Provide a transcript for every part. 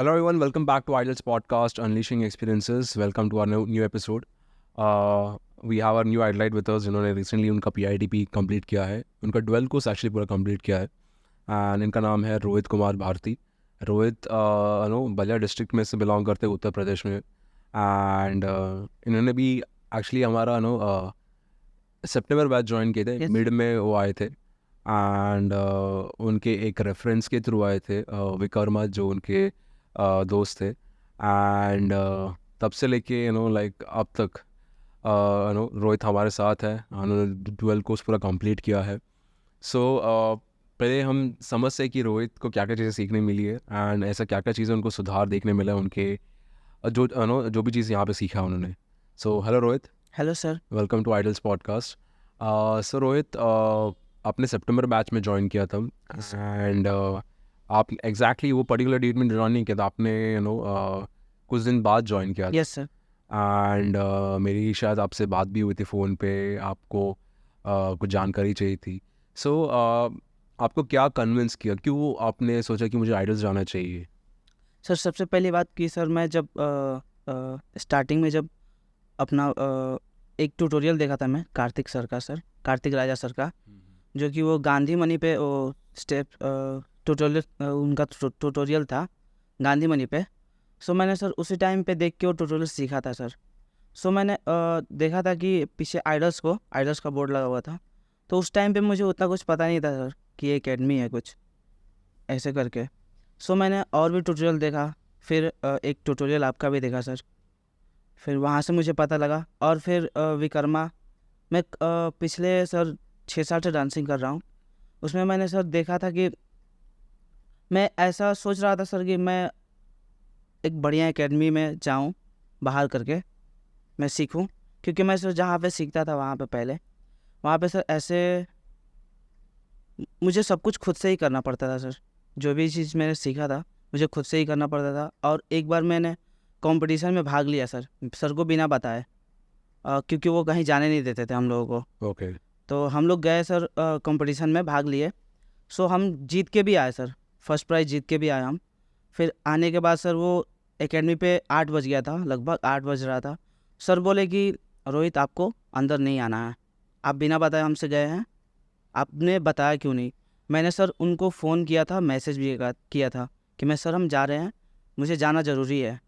Hello everyone, welcome back to Idol's podcast, Unleashing Experiences. Welcome to our new episode. We have our new idolite with us, जिन्होंने recently उनका PIDP complete किया है. उनका 12 course actually पूरा complete किया है. And इनका नाम है रोहित कुमार भारती. रोहित बलिया डिस्ट्रिक्ट में से बिलोंग करते हैं, उत्तर प्रदेश में. एंड इन्होंने भी एक्चुअली हमारा सितंबर बैच ज्वाइन किए थे. Yes. मिड में वो आए थे. एंड उनके एक रेफरेंस के थ्रू आए थे, विकर्मा जो उनके दोस्त थे. एंड तब से लेके लाइक अब तक रोहित हमारे साथ है. उन्होंने 12 कोर्स पूरा कंप्लीट किया है. सो पहले हम समझते हैं कि रोहित को क्या क्या चीज़ें सीखने मिली है एंड ऐसा क्या क्या चीज़ें उनको सुधार देखने मिला उनके जो भी चीज़ यहाँ पे सीखा उन्होंने. So hello Rohit, hello sir. Welcome to idols podcast. सो रोहित, आपने सितंबर बैच में ज्वाइन किया था. एंड आप एग्जैक्टली वो पर्टिकुलर डेट में ज्वाइन नहीं किया था, आपने कुछ दिन बाद ज्वाइन किया था. Yes sir. एंड मेरी शायद आपसे बात भी हुई थी फ़ोन पे, आपको कुछ जानकारी चाहिए थी. सो आपको क्या कन्विंस किया, क्यों आपने सोचा कि मुझे आइडल्स जाना चाहिए? सर सबसे पहली बात की सर, मैं जब स्टार्टिंग में जब अपना एक ट्यूटोरियल देखा था मैं कार्तिक सर का, सर कार्तिक राजा सर का, जो कि वो गांधी मनी पे वो स्टेप ट्यूटोरियल उनका ट्यूटोरियल था गांधी मनी पे. सो मैंने सर उसी टाइम पे देख के वो ट्यूटोरियल सीखा था सर. सो मैंने देखा था कि पीछे आइडल्स का बोर्ड लगा हुआ था. तो उस टाइम पे मुझे उतना कुछ पता नहीं था सर कि ये एकेडमी है कुछ ऐसे करके. सो मैंने और भी ट्यूटोरियल देखा, फिर एक ट्यूटोरियल आपका भी देखा सर. फिर वहाँ से मुझे पता लगा. और फिर विकर्मा, मैं पिछले सर 6 साल से डांसिंग कर रहा हूँ. उसमें मैंने सर देखा था कि मैं ऐसा सोच रहा था सर कि मैं एक बढ़िया एकेडमी में जाऊँ, बाहर करके मैं सीखूँ. क्योंकि मैं सर जहाँ पे सीखता था वहाँ पे सर ऐसे मुझे सब कुछ खुद से ही करना पड़ता था सर. जो भी चीज़ मैंने सीखा था मुझे खुद से ही करना पड़ता था. और एक बार मैंने कंपटीशन में भाग लिया सर को बिना बताए, क्योंकि वो कहीं जाने नहीं देते थे हम लोगों को. ओके. तो हम लोग गए सर, कंपटीशन में भाग लिए. सो हम जीत के भी आए सर, फर्स्ट प्राइज़ जीत के भी आए हम. फिर आने के बाद सर वो एकेडमी पे 8 बज गया था, लगभग 8 बज रहा था. सर बोले कि रोहित आपको अंदर नहीं आना है, आप बिना बताए हमसे गए हैं, आपने बताया क्यों नहीं. मैंने सर उनको फ़ोन किया था, मैसेज भी किया था कि मैं सर हम जा रहे हैं, मुझे जाना ज़रूरी है,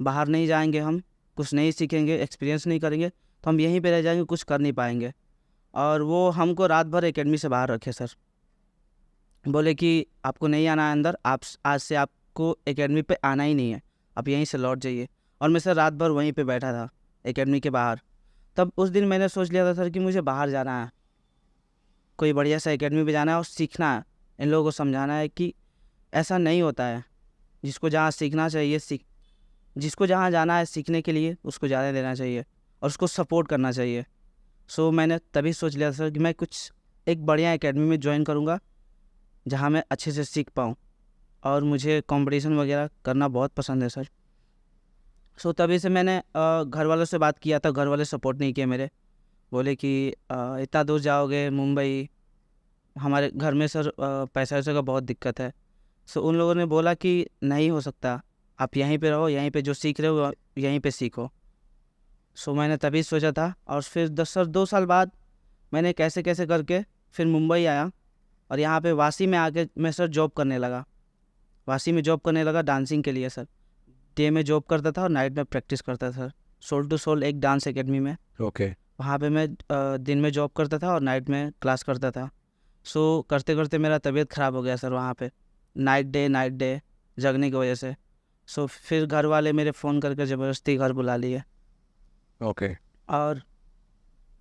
बाहर नहीं जाएंगे हम, कुछ नहीं सीखेंगे, एक्सपीरियंस नहीं करेंगे, तो हम यहीं पे रह जाएंगे, कुछ कर नहीं पाएंगे. और वो हमको रात भर एकेडमी से बाहर रखे सर. बोले कि आपको नहीं आना है अंदर, आप आज से आपको एकेडमी पे आना ही नहीं है, आप यहीं से लौट जाइए. और मैं सर रात भर वहीं पे बैठा था एकेडमी के बाहर. तब उस दिन मैंने सोच लिया था सर कि मुझे बाहर जाना है, कोई बढ़िया सा एकेडमी में जाना है और सीखना है. इन लोगों को समझाना है कि ऐसा नहीं होता है, जिसको जहाँ सीखना चाहिए जिसको जहाँ जाना है सीखने के लिए उसको ज़्यादा देना चाहिए और उसको सपोर्ट करना चाहिए. सो मैंने तभी सोच लिया सर कि मैं कुछ एक बढ़िया एकेडमी में ज्वाइन करूँगा जहाँ मैं अच्छे से सीख पाऊँ. और मुझे कंपटीशन वगैरह करना बहुत पसंद है सर. सो तभी से मैंने घर वालों से बात किया था, घर वाले सपोर्ट नहीं किए मेरे. बोले कि इतना दूर जाओगे मुंबई, हमारे घर में सर पैसा वैसे का बहुत दिक्कत है. सो उन लोगों ने बोला कि नहीं हो सकता, आप यहीं पे रहो, यहीं पे जो सीख रहे हो यहीं पे सीखो. सो मैंने तभी सोचा था. और फिर 2 साल बाद मैंने कैसे कैसे करके फिर मुंबई आया और यहाँ पे वासी में आके मैं सर जॉब करने लगा. वासी में जॉब करने लगा डांसिंग के लिए सर. डे में जॉब करता था और नाइट में प्रैक्टिस करता था, सोल टू सोल एक डांस एकेडमी में. ओके. वहाँ पे मैं दिन में जॉब करता था और नाइट में क्लास करता था. सो करते करते मेरा तबीयत ख़राब हो गया सर वहाँ पे, नाइट डे जगने की वजह से. सो फिर घर वाले मेरे फ़ोन करके ज़बरदस्ती घर बुला लिए. ओके. और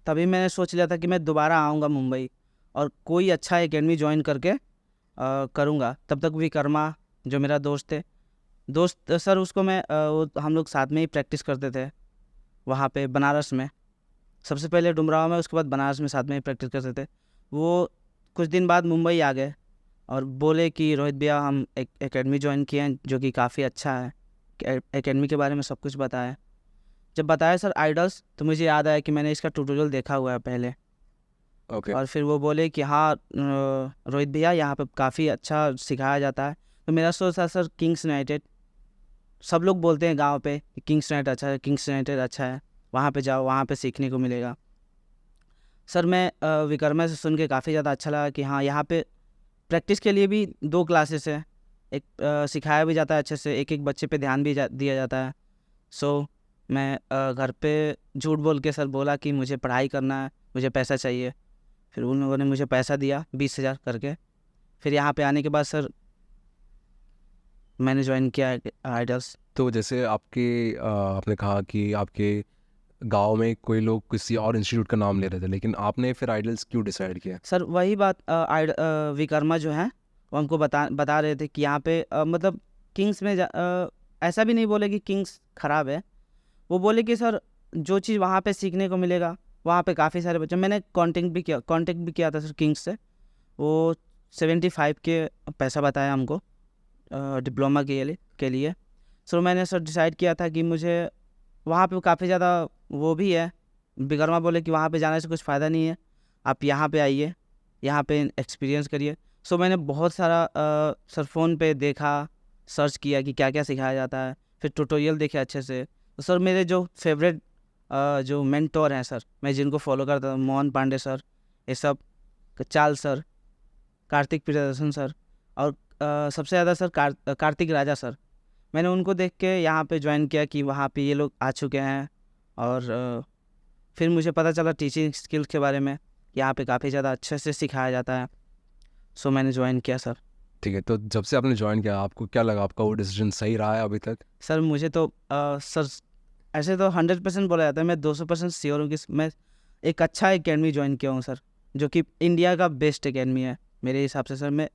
तभी मैंने सोच लिया था कि मैं दोबारा आऊँगा मुंबई और कोई अच्छा एकेडमी ज्वाइन करके करूँगा. तब तक विकर्मा जो मेरा दोस्त सर, उसको मैं वो हम लोग साथ में ही प्रैक्टिस करते थे वहाँ पे बनारस में. सबसे पहले डुमराव में, उसके बाद बनारस में साथ में ही प्रैक्टिस करते थे. वो कुछ दिन बाद मुंबई आ गए और बोले कि रोहित भैया हम एक एकेडमी ज्वाइन किए हैं जो कि काफ़ी अच्छा है. एकेडमी के बारे में सब कुछ बताया. जब बताया सर आइडल्स, तो मुझे याद आया कि मैंने इसका ट्यूटोरियल देखा हुआ है पहले. ओके. और फिर वो बोले कि हाँ रोहित भैया यहाँ पे काफ़ी अच्छा सिखाया जाता है. तो मेरा सोच था सर किंग्स यूनाइटेड सब लोग बोलते हैं गांव पे कि किंग्स यूनाइटेड अच्छा है, किंग्स यूनाइटेड अच्छा है, वहाँ पे जाओ, वहाँ पे सीखने को मिलेगा। सर मैं विकर्मा से सुन के काफ़ी ज़्यादा अच्छा लगा कि हाँ यहाँ पे प्रैक्टिस के लिए भी 2 क्लासेस है। एक सिखाया भी जाता है अच्छे से, एक एक बच्चे पे ध्यान भी दिया जाता है। सो मैं घर पे झूठ बोल के सर बोला कि मुझे पढ़ाई करना है, मुझे पैसा चाहिए। फिर उन लोगों ने मुझे पैसा दिया 20,000 करके। फिर यहाँ पे आने के बाद सर मैंने ज्वाइन किया आइडल्स। तो जैसे आपने कहा कि आपके गांव में कोई लोग किसी और इंस्टीट्यूट का नाम ले रहे थे, लेकिन आपने फिर आइडल्स क्यों डिसाइड किया? सर वही बात विकर्मा जो हैं वो हमको बता रहे थे कि यहाँ पे मतलब किंग्स में ऐसा भी नहीं बोले कि किंग्स ख़राब है। वो बोले कि सर जो चीज़ वहाँ पे सीखने को मिलेगा, वहाँ पे काफ़ी सारे बच्चे, मैंने कांटेक्ट भी किया था सर किंग्स से। वो 75 के पैसा बताया हमको डिप्लोमा के लिए। सो मैंने सर डिसाइड किया था कि मुझे वहाँ पे काफ़ी ज़्यादा वो भी है। विकर्मा बोले कि वहाँ पे जाने से कुछ फ़ायदा नहीं है, आप यहाँ पे आइए, यहाँ पे एक्सपीरियंस करिए। सो मैंने बहुत सारा सर फ़ोन पे देखा, सर्च किया कि क्या क्या सिखाया जाता है, फिर ट्यूटोरियल देखे अच्छे से। तो सर मेरे जो फेवरेट जो मेंटोर हैं सर, मैं जिनको फॉलो करता हूँ, मोहन पांडे सर, ये सब, चाल सर, कार्तिक प्रियदर्शन सर, और सबसे ज़्यादा सर कार्तिक राजा सर। मैंने उनको देख के यहाँ पे ज्वाइन किया कि वहाँ पे ये लोग आ चुके हैं। और फिर मुझे पता चला टीचिंग स्किल्स के बारे में, यहाँ पे काफ़ी ज़्यादा अच्छे से सिखाया जाता है। सो मैंने ज्वाइन किया सर। ठीक है, तो जब से आपने ज्वाइन किया आपको क्या लगा, आपका वो डिसीजन सही रहा है अभी तक? सर मुझे तो सर ऐसे तो 100% बोला जाता है, मैं 200% श्योर हूँ कि मैं एक अच्छा एकेडमी ज्वाइन किया हूँ सर, जो कि इंडिया का बेस्ट एकेडमी है मेरे हिसाब से। सर मैं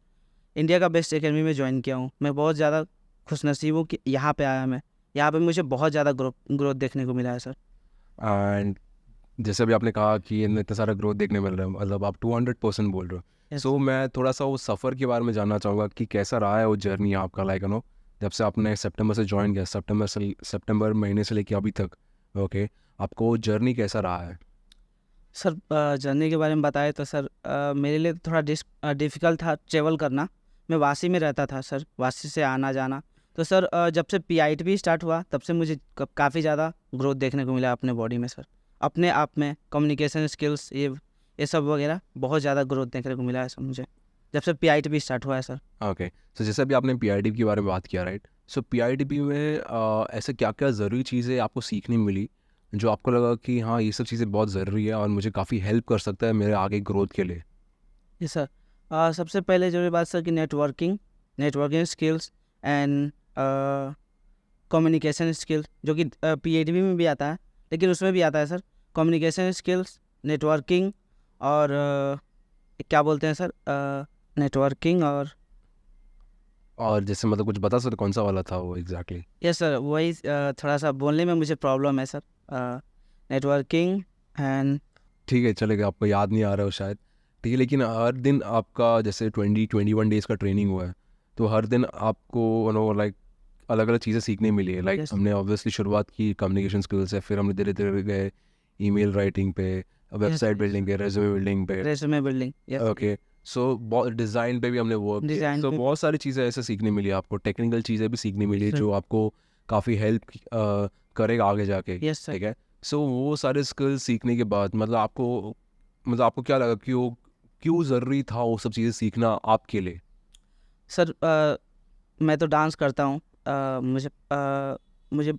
इंडिया का बेस्ट एकेडमी में ज्वाइन किया हूँ। मैं बहुत ज़्यादा खुशनसीब हूँ कि यहाँ पे आया मैं, यहाँ पे मुझे बहुत ज़्यादा ग्रोथ देखने को मिला है सर। एंड जैसे अभी आपने कहा कि इतना सारा ग्रोथ देखने मिल रहा है, मतलब आप 200% बोल रहे हो। यस सो मैं थोड़ा सा वो सफ़र के बारे में जानना चाहूँगा कि कैसा रहा है वो जर्नी आपका, लाइक नो जब से आपने सितंबर से ज्वाइन किया, सितंबर महीने से लेके अभी तक, ओके, आपको वो जर्नी कैसा रहा है? सर जर्नी के बारे में बताए तो सर मेरे लिए तो थोड़ा डिफ़िकल्ट था ट्रेवल करना। मैं वासी में रहता था सर, वासी से आना जाना। तो सर जब से पीआईटी भी स्टार्ट हुआ तब से मुझे काफ़ी ज़्यादा ग्रोथ देखने को मिला अपने बॉडी में सर, अपने आप में कम्युनिकेशन स्किल्स ये सब वगैरह बहुत ज़्यादा ग्रोथ देखने को मिला है सर मुझे, जब से पीआईटी भी स्टार्ट हुआ है सर। ओके, सो जैसे अभी आपने पीआईडी के बारे में बात किया, राइट? सो पीआईडी में ऐसे क्या क्या ज़रूरी चीज़ें आपको सीखने मिली जो आपको लगा कि हाँ ये सब चीज़ें बहुत ज़रूरी है और मुझे काफ़ी हेल्प कर सकता है मेरे आगे ग्रोथ के लिए? जी सर, सबसे पहले जरूरी बात सर कि networking skills and communication skills, जो कि पीएडबी में भी आता है, लेकिन उसमें भी आता है सर कम्युनिकेशन स्किल्स, नेटवर्किंग और क्या बोलते हैं सर, नेटवर्किंग और जैसे मतलब कुछ बता सकते कौन सा वाला था वो एग्जैक्टली? यस सर वही थोड़ा सा बोलने में मुझे प्रॉब्लम है सर, नेटवर्किंग एंड ठीक है, चलेगा, आपको याद नहीं आ रहा हो शायद। ठीक है, लेकिन हर दिन आपका जैसे 21 डेज़ का ट्रेनिंग हुआ है, तो हर दिन आपको नो लाइक अलग अलग चीज़ें सीखने मिली है। लाइक यस हमने ऑब्वियसली शुरुआत की कम्युनिकेशन स्किल से, फिर हमने धीरे धीरे गए ईमेल राइटिंग पे, वेबसाइट बिल्डिंग पे, रेज्यूमे बिल्डिंग पे। रेज्यूमे बिल्डिंग, यस ओके, सो बहुत डिज़ाइन पे भी हमने वर्क किया, डिज़ाइन सो पे, बहुत सारी चीज़ें ऐसे सीखने मिली आपको, टेक्निकल चीज़ें भी सीखने मिली सर जो आपको काफ़ी हेल्प करेगा आगे जाके। Yes sir. ठीक है, सो वो सारे स्किल्स सीखने के बाद मतलब आपको क्या लगा कि वो क्यों ज़रूरी था वो सब चीज़ें सीखना आपके लिए? सर मैं तो डांस करता हूँ, मुझे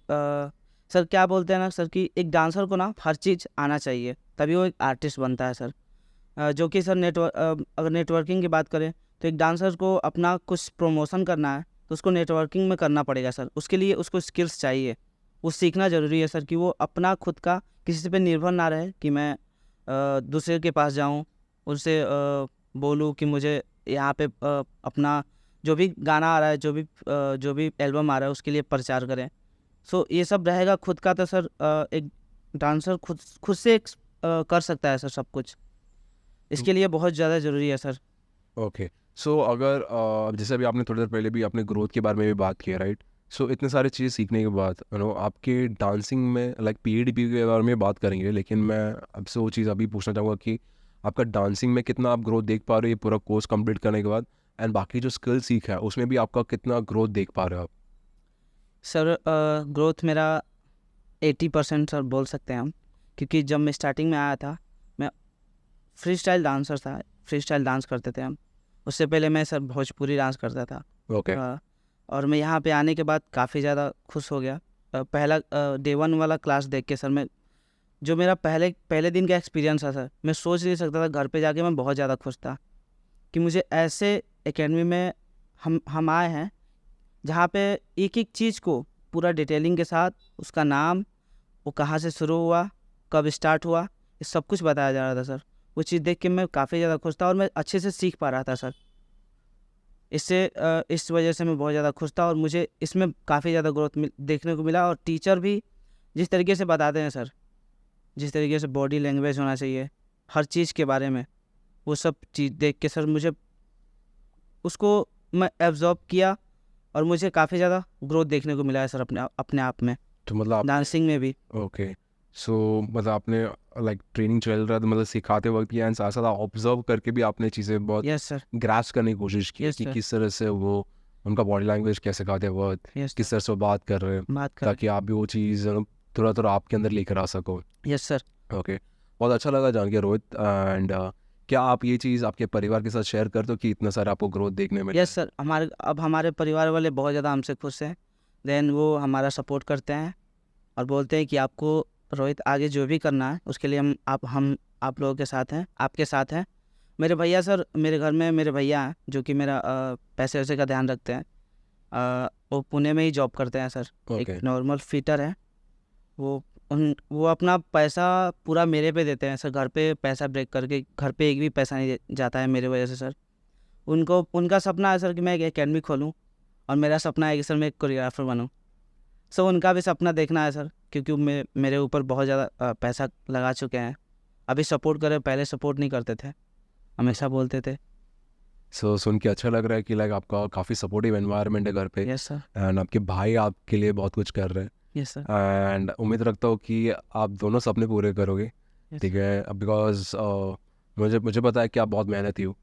सर क्या बोलते हैं ना सर कि एक डांसर को ना हर चीज़ आना चाहिए तभी वो एक आर्टिस्ट बनता है सर। जो कि सर अगर नेटवर्किंग की बात करें तो एक डांसर को अपना कुछ प्रमोशन करना है तो उसको नेटवर्किंग में करना पड़ेगा सर, उसके लिए उसको स्किल्स चाहिए, वो सीखना ज़रूरी है सर कि वो अपना खुद का किसी पे निर्भर ना रहे कि मैं दूसरे के पास जाऊँ, उनसे बोलूँ कि मुझे यहाँ पे अपना जो भी गाना आ रहा है, जो भी एल्बम आ रहा है उसके लिए प्रचार करें। सो ये सब रहेगा खुद का तो सर एक डांसर खुद से कर सकता है सर सब कुछ, इसके लिए बहुत ज़्यादा ज़रूरी है सर। ओके, सो अगर जैसे अभी आपने थोड़ी देर पहले भी अपने ग्रोथ के बारे में भी बात की है, राइट? सो इतने सारी चीज़ें सीखने के बाद आपके डांसिंग में लाइक पीडीपी के बारे में बात करेंगे, लेकिन मैं आपसे वो चीज़ अभी पूछना चाहूँगा कि आपका डांसिंग में कितना आप ग्रोथ देख पा रहे हो ये पूरा कोर्स कंप्लीट करने के बाद, एंड बाकी जो स्किल सीखा है उसमें भी आपका कितना ग्रोथ देख पा रहे हो आप? सर ग्रोथ मेरा 80% सर बोल सकते हैं हम, क्योंकि जब मैं स्टार्टिंग में आया था मैं फ्री स्टाइल डांसर था, फ्री स्टाइल डांस करते थे हम। उससे पहले मैं सर भोजपुरी डांस करता था। ओके। और मैं यहाँ पे आने के बाद काफ़ी ज़्यादा खुश हो गया। पहला डे 1 वाला क्लास देख के सर, मैं जो मेरा पहले पहले दिन का एक्सपीरियंस था सर, मैं सोच नहीं सकता था। घर पे जाके मैं बहुत ज़्यादा खुश था कि मुझे ऐसे एकेडमी में हम आए हैं जहाँ पे एक एक चीज़ को पूरा डिटेलिंग के साथ, उसका नाम, वो कहाँ से शुरू हुआ, कब स्टार्ट हुआ, ये सब कुछ बताया जा रहा था सर। वो चीज़ देख के मैं काफ़ी ज़्यादा खुश था और मैं अच्छे से सीख पा रहा था सर। इस वजह से मैं बहुत ज़्यादा खुश था और मुझे इसमें काफ़ी ज़्यादा ग्रोथ देखने को मिला। और टीचर भी जिस तरीके से बताते हैं सर, जिस तरीके से बॉडी लैंग्वेज होना चाहिए हर चीज़ के बारे में, वो सब चीज़ देख के सर मुझे उसको मैं एब्जॉर्ब किया और मुझे काफ़ी ज़्यादा ग्रोथ देखने को मिला है सर अपने आप में, तो मतलब आप डांसिंग में भी। ओके। सो मतलब आपने लाइक ट्रेनिंग चल रहा था, मतलब सिखाते वक्त या साथ साथ ऑब्जर्व करके भी आपने चीज़ें बहुत यस सर। ग्रास्प करने की कोशिश की यस कि सर। किस तरह से वो उनका बॉडी लैंग्वेज कैसे सिखाते वक्त, यस किस सर। तरह से वो बात कर रहे हैं, बात करें। ताकि आप भी वो चीज़ थोड़ा थोड़ा आपके अंदर लेकर आ सको। Yes sir. ओके। बहुत अच्छा लगा जान के रोहित। एंड क्या आप ये चीज़ आपके परिवार के साथ शेयर करते हो कि इतना सारा आपको ग्रोथ देखने मिला यस है? सर। हमारे परिवार वाले बहुत ज़्यादा हमसे खुश हैं। देन वो हमारा सपोर्ट करते हैं और बोलते हैं कि आपको रोहित आगे जो भी करना है उसके लिए हम आप लोगों के साथ हैं, आपके साथ हैं। मेरे भैया सर, मेरे घर में मेरे भैया हैं जो कि मेरा पैसे वैसे का ध्यान रखते हैं। वो पुणे में ही जॉब करते हैं सर, एक ओके। नॉर्मल फिटर है। वो अपना पैसा पूरा मेरे पे देते हैं सर। घर पे पैसा ब्रेक करके घर पे एक भी पैसा नहीं जाता है मेरे वजह से सर। उनका सपना है सर कि मैं एक एकेडमी खोलूँ और मेरा सपना है कि सर मैं एक कोरियोग्राफर बनूँ। सो उनका भी सपना देखना है सर, क्योंकि मेरे ऊपर बहुत ज़्यादा पैसा लगा चुके हैं। अभी सपोर्ट करें, पहले सपोर्ट नहीं करते थे, हमेशा बोलते थे। सो सुन के अच्छा लग रहा है कि लाइक आपका काफ़ी सपोर्टिव एनवायरनमेंट है घर पे, यस सर। एंड आपके भाई आपके लिए बहुत कुछ कर रहे हैं। Yes sir. एंड उम्मीद रखता हूँ कि आप दोनों सपने पूरे करोगे। यस ठीक सर। है, बिकॉज मुझे पता है कि आप बहुत मेहनती हो।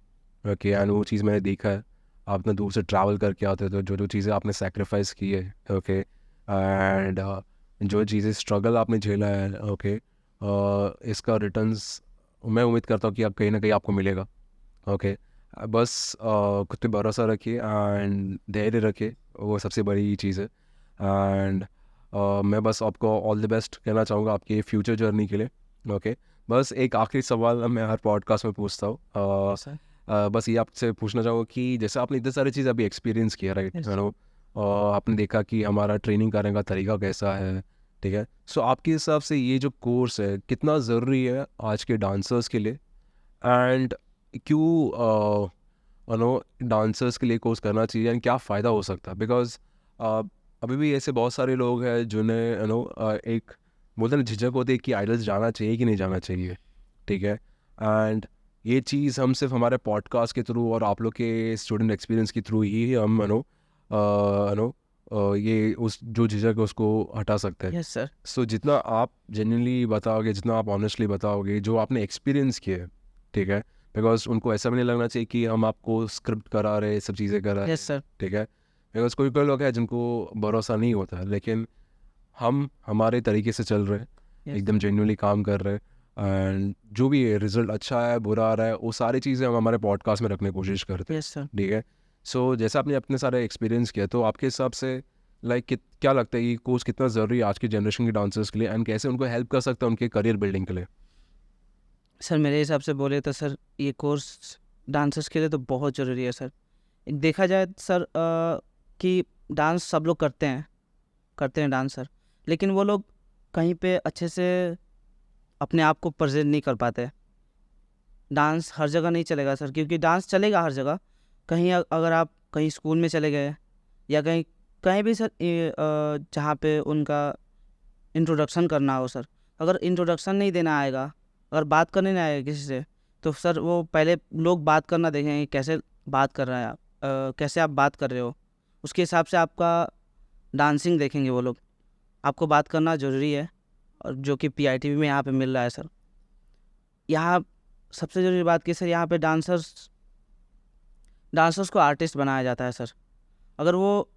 ओके। एंड वो चीज़ मैंने देखा है, आप इतना दूर से ट्रैवल करके आते हो, तो जो जो चीज़ें आपने सेक्रीफाइस की है। ओके। एंड जो चीज़ें स्ट्रगल आपने झेला है, ओके, इसका रिटर्न्स मैं उम्मीद करता हूँ कि आप कहीं ना कहीं आपको मिलेगा। ओके। बस खुद पे भरोसा रखिए एंड धैर्य रखिए, वो सबसे बड़ी चीज़ है। एंड मैं बस आपको ऑल द बेस्ट कहना चाहूँगा आपकी फ्यूचर जर्नी के लिए। ओके। बस एक आखिरी सवाल मैं हर पॉडकास्ट में पूछता हूँ। Yes sir. बस ये आपसे पूछना चाहूँगा कि जैसे आपने इतनी सारी चीज़ अभी एक्सपीरियंस किया, राइट, यस यू नो, आपने देखा कि हमारा ट्रेनिंग करने का तरीका कैसा है। ठीक है। सो आपके हिसाब से ये जो कोर्स है कितना ज़रूरी है आज के डांसर्स के लिए, एंड क्यों यू नो डांसर्स के लिए कोर्स करना चाहिए, एंड क्या फ़ायदा हो सकता है? बिकॉज अभी भी ऐसे बहुत सारे लोग हैं जिन्हें एक बोलते हैं ना, झिझक होती है कि आइडल्स जाना चाहिए कि नहीं जाना चाहिए। ठीक है। एंड ये चीज़ हम सिर्फ हमारे पॉडकास्ट के थ्रू और आप लोग के स्टूडेंट एक्सपीरियंस के थ्रू ही हम ये उस जो झिझक है उसको हटा सकते हैं। Yes sir. सो जितना आप जेन्युइनली बताओगे, जितना आप ऑनेस्टली बताओगे, जो आपने एक्सपीरियंस किया है, ठीक है, बिकॉज उनको ऐसा भी नहीं लगना चाहिए कि हम आपको स्क्रिप्ट करा रहे, ये सब चीज़ें करा रहे। Yes sir. ठीक है। बिकॉज कोई कोई लोग हैं जिनको भरोसा नहीं होता है, लेकिन हम हमारे तरीके से चल रहे हैं, यस एकदम जेन्युइनली काम कर रहे हैं, एंड जो भी रिजल्ट अच्छा है बुरा आ रहा है वो सारी चीज़ें हम हमारे पॉडकास्ट में रखने की कोशिश करते हैं। Yes sir. ठीक है। सो जैसे आपने अपने सारे एक्सपीरियंस किया, तो आपके हिसाब से लाइक क्या लगता है ये कोर्स कितना ज़रूरी है आज की जनरेशन के डांसर्स के लिए, एंड कैसे उनको हेल्प कर सकता है उनके करियर बिल्डिंग के लिए? सर मेरे हिसाब से बोले तो सर ये कोर्स डांसर्स के लिए तो बहुत ज़रूरी है सर। देखा जाए सर कि डांस सब लोग करते हैं डांस सर, लेकिन वो लोग कहीं पे अच्छे से अपने आप को प्रेजेंट नहीं कर पाते। डांस हर जगह नहीं चलेगा सर, क्योंकि डांस चलेगा हर जगह। कहीं अगर आप कहीं स्कूल में चले गए या कहीं कहीं भी सर, जहाँ पे उनका इंट्रोडक्शन करना हो सर, अगर इंट्रोडक्शन नहीं देना आएगा, अगर बात करने नहीं आएगा किसी से, तो सर वो पहले लोग बात करना देखेंगे कैसे बात कर रहे हैं आप, कैसे आप बात कर रहे हो, उसके हिसाब से आपका डांसिंग देखेंगे वो लोग। आपको बात करना ज़रूरी है, और जो कि पीआईटीवी में यहाँ पे मिल रहा है सर। यहाँ सबसे ज़रूरी बात कि सर यहाँ पे डांसर्स को आर्टिस्ट बनाया जाता है सर। अगर वो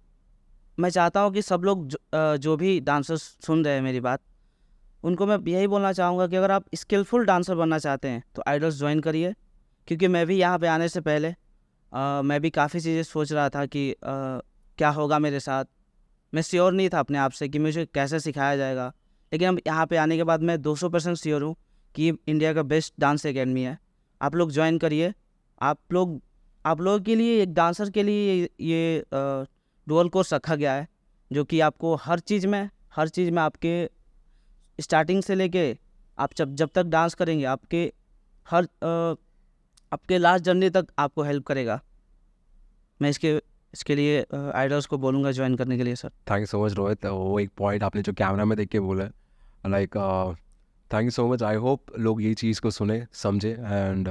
मैं चाहता हूँ कि सब लोग जो भी डांसर्स सुन रहे हैं मेरी बात, उनको मैं यही बोलना चाहूँगा कि अगर आप स्किलफुल डांसर बनना चाहते हैं तो आइडल्स ज्वाइन करिए। क्योंकि मैं भी यहाँ पे आने से पहले मैं भी काफ़ी चीज़ें सोच रहा था कि क्या होगा मेरे साथ। मैं श्योर नहीं था अपने आप से कि मुझे कैसे सिखाया जाएगा, लेकिन अब यहाँ पे आने के बाद मैं 200% श्योर हूँ कि ये इंडिया का बेस्ट डांस एकेडमी है। आप लोग ज्वाइन करिए। आप लोगों के लिए, एक डांसर के लिए ये डुअल कोर्स रखा गया है, जो कि आपको हर चीज़ में आपके स्टार्टिंग से लेके आप जब तक डांस करेंगे हर आपके लास्ट जर्नी तक आपको हेल्प करेगा। मैं इसके लिए आइडल्स को बोलूँगा ज्वाइन करने के लिए sir. Thank you so much Rohit. वो एक पॉइंट आपने जो कैमरा में देख के बोला है, like thank you so much. I hope लोग ये चीज़ को सुने, समझे एंड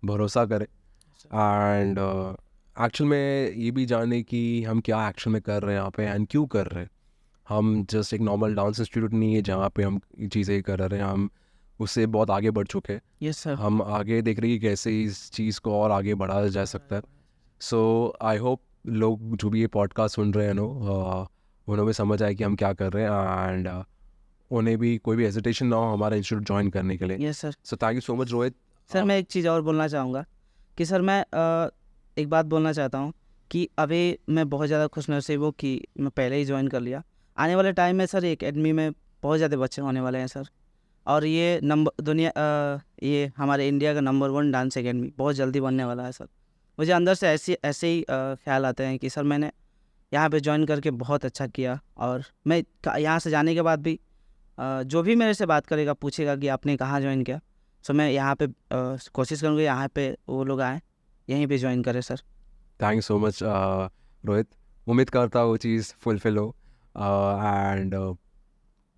भरोसा करें एंड एक्चुअल में ये भी जाने कि हम क्या एक्शन में कर रहे हैं यहाँ पे एंड क्यों कर रहे हैं। हम जस्ट एक नॉर्मल डांस इंस्टीट्यूट नहीं है जहाँ पे हम ये चीज़ें कर रहे हैं, हम उससे बहुत आगे बढ़ चुके हैं। Yes sir. हम आगे देख रहे हैं कि कैसे इस चीज़ को और आगे बढ़ाया जा सकता है। सो आई होप लोग जो भी ये पॉडकास्ट सुन रहे हैं उन्हें भी समझ आए कि हम क्या कर रहे हैं एंड उन्हें भी कोई भी हेजिटेशन ना हो हमारा इंस्टीट्यूट ज्वाइन करने के लिए। Yes sir. So thank you so much Rohit. Sir मैं एक चीज़ और बोलना चाहूँगा कि सर मैं एक बात बोलना चाहता हूँ कि अभी मैं बहुत ज़्यादा खुशनसीब हूँ कि मैं पहले ही ज्वाइन कर लिया। आने वाले टाइम में सर एकेडमी में बहुत ज़्यादा बच्चे होने वाले हैं सर, और ये ये हमारे इंडिया का नंबर 1 डांस एकेडमी बहुत जल्दी बनने वाला है सर। मुझे अंदर से ऐसे ही ख्याल आते हैं कि सर मैंने यहाँ पे ज्वाइन करके बहुत अच्छा किया, और मैं यहाँ से जाने के बाद भी जो भी मेरे से बात करेगा, पूछेगा कि आपने कहाँ ज्वाइन किया, सो मैं यहाँ पे कोशिश करूँगा यहाँ पे वो लोग आएँ, यहीं पे ज्वाइन करें sir. Thank you so much Rohit. उम्मीद करता हूँ वो चीज़ फुलफिल हो एंड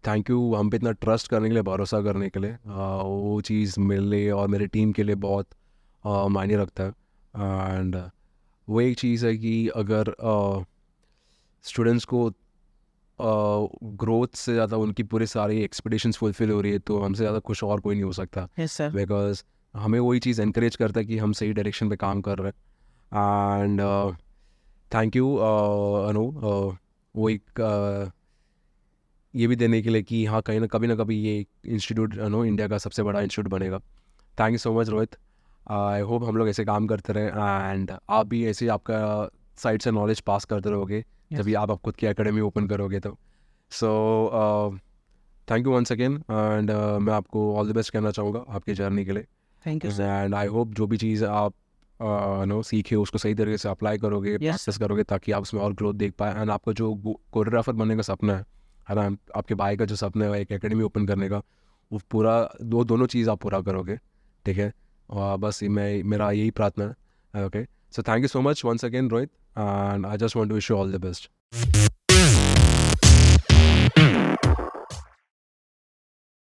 थैंक यू हम पे इतना ट्रस्ट करने के लिए, भरोसा करने के लिए। वो चीज़ मेरे लिए और मेरी टीम के लिए बहुत मायने रखता है एंड वो एक चीज़ है कि अगर स्टूडेंट्स को ग्रोथ से ज़्यादा उनकी पूरी सारी एक्सपेक्टेशंस फुलफिल हो रही है तो हमसे ज़्यादा खुश और कोई नहीं हो सकता। Yes sir. बिकॉज हमें वही चीज़ encourage करता है कि हम सही डायरेक्शन पे काम कर रहे हैं एंड थैंक यू अनु वो एक ये भी देने के लिए कि हाँ कहीं ना कभी ये इंस्टीट्यूट इंडिया का सबसे बड़ा इंस्टीट्यूट बनेगा। Thank you so much Rohit. I hope हम लोग ऐसे काम करते रहें एंड आप भी ऐसे ही आपका साइड से नॉलेज पास करते रहोगे जब भी आप खुद की एकेडमी ओपन करोगे तो। So thank you once again and मैं आपको ऑल द बेस्ट कहना चाहूँगा आपकी जर्नी के लिए thank you sir. And I hope जो भी चीज़ आप सीखे उसको सही तरीके से अप्लाई करोगे, प्रैक्टिस करोगे ताकि आप उसमें और ग्रोथ देख पाए एंड आपका जो कोरियोग्राफर बनने का सपना है ना, आपके भाई का जो सपना है एक एकेडमी ओपन करने का, वो पूरा दोनों चीज़ आप पूरा करोगे। ठीक है, और बस मेरा यही प्रार्थना है। Okay, so thank you so much once again Rohit and I just want to wish you all the best.